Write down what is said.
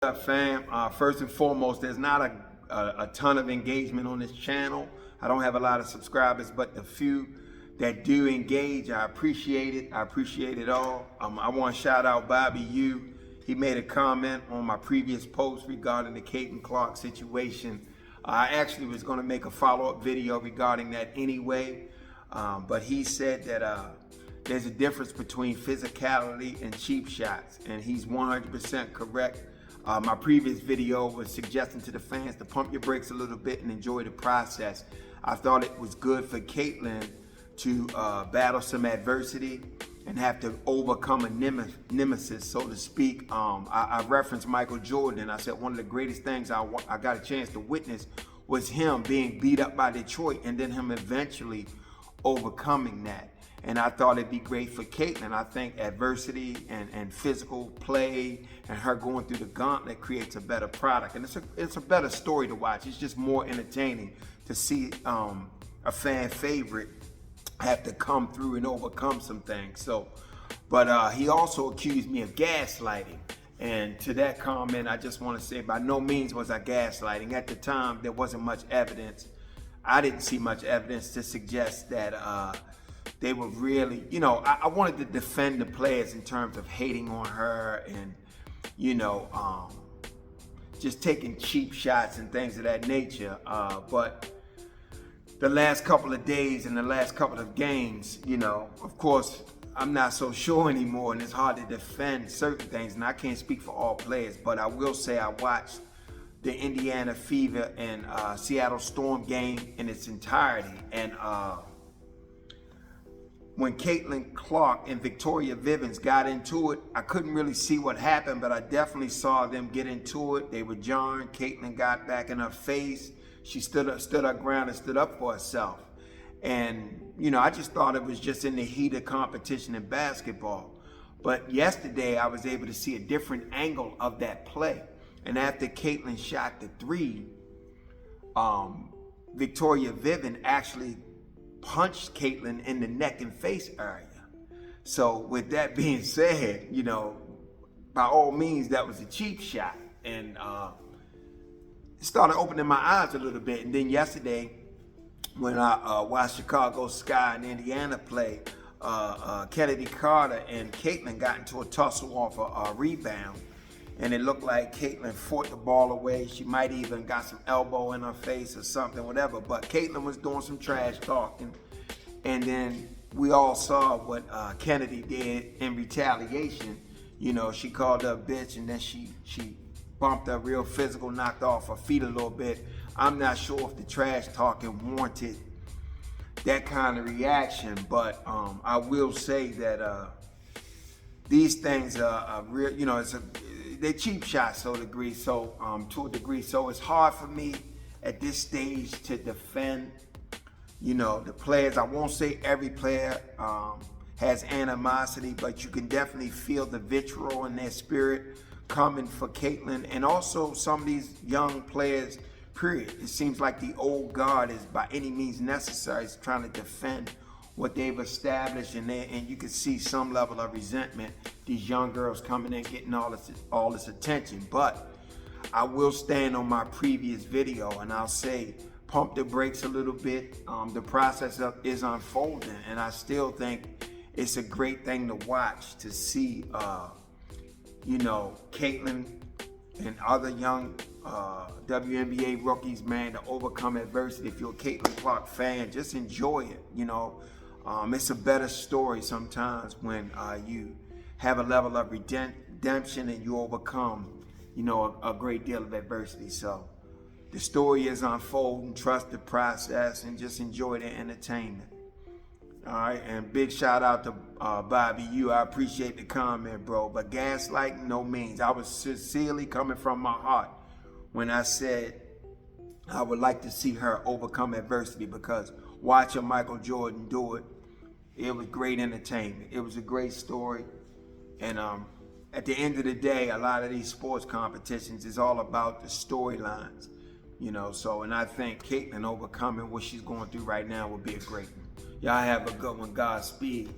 Up, fam? First and foremost, there's not a ton of engagement on this channel. I don't have a lot of subscribers, but the few that do engage, I appreciate it. I appreciate it all. I want to shout out Bobby U. He made a comment on my previous post regarding the Caitlin Clark situation. I actually was going to make a follow-up video regarding that anyway, but he said that there's a difference between physicality and cheap shots, and he's 100% correct. My previous video was suggesting to the fans to pump your brakes a little bit and enjoy the process. I thought it was good for Caitlin to battle some adversity and have to overcome a nemesis, so to speak. I referenced Michael Jordan, and I said one of the greatest things I got a chance to witness was him being beat up by Detroit and then him eventually overcoming that. And I thought it'd be great for Caitlin. I think adversity and physical play and her going through the gauntlet creates a better product. And it's a better story to watch. It's just more entertaining to see a fan favorite have to come through and overcome some things. So, but he also accused me of gaslighting. And to that comment, I just want to say by no means was I gaslighting. At the time, there wasn't much evidence. I didn't see much evidence to suggest that they were really, I wanted to defend the players in terms of hating on her and, just taking cheap shots and things of that nature. But the last couple of days and the last couple of games, of course, I'm not so sure anymore, and it's hard to defend certain things, and I can't speak for all players, but I will say I watched the Indiana Fever and Seattle Storm game in its entirety, and when Caitlin Clark and Victoria Vivens got into it, I couldn't really see what happened, but I definitely saw them get into it. They were jarring. Caitlin got back in her face. She stood her ground and stood up for herself. And, I just thought it was just in the heat of competition in basketball. But yesterday, I was able to see a different angle of that play. And after Caitlin shot the three, Victoria Viven actually punched Caitlin in the neck and face area. So with that being said, by all means, that was a cheap shot. And it started opening my eyes a little bit. And then yesterday, when I watched Chicago Sky and Indiana play, Kennedy Carter and Caitlin got into a tussle off a rebound. And it looked like Caitlin fought the ball away. She might even got some elbow in her face or something, whatever. But Caitlin was doing some trash talking. And then we all saw what Kennedy did in retaliation. She called her a bitch, and then she bumped her real physical, knocked off her feet a little bit. I'm not sure if the trash talking warranted that kind of reaction, but I will say that these things are real, they're cheap shots to a degree. So it's hard for me at this stage to defend, the players. I won't say every player has animosity, but you can definitely feel the vitriol in their spirit coming for Caitlin, and also some of these young players, period. It seems like the old guard is by any means necessary is trying to defend what they've established, and you can see some level of resentment. These young girls coming in getting all this attention. But I will stand on my previous video and I'll say pump the brakes a little bit. The process is unfolding, and I still think it's a great thing to watch to see Caitlin and other young WNBA rookies, man, to overcome adversity. If you're a Caitlin Clark fan, just enjoy it. It's a better story sometimes when you have a level of redemption and you overcome, a great deal of adversity. So the story is unfolding. Trust the process and just enjoy the entertainment. All right, and big shout out to Bobby U. I appreciate the comment, bro. But gaslighting, no means. I was sincerely coming from my heart when I said I would like to see her overcome adversity, because watching Michael Jordan do it, it was great entertainment. It was a great story. And at the end of the day, a lot of these sports competitions is all about the storylines, So, and I think Caitlin overcoming what she's going through right now would be a great one. Y'all have a good one. Godspeed.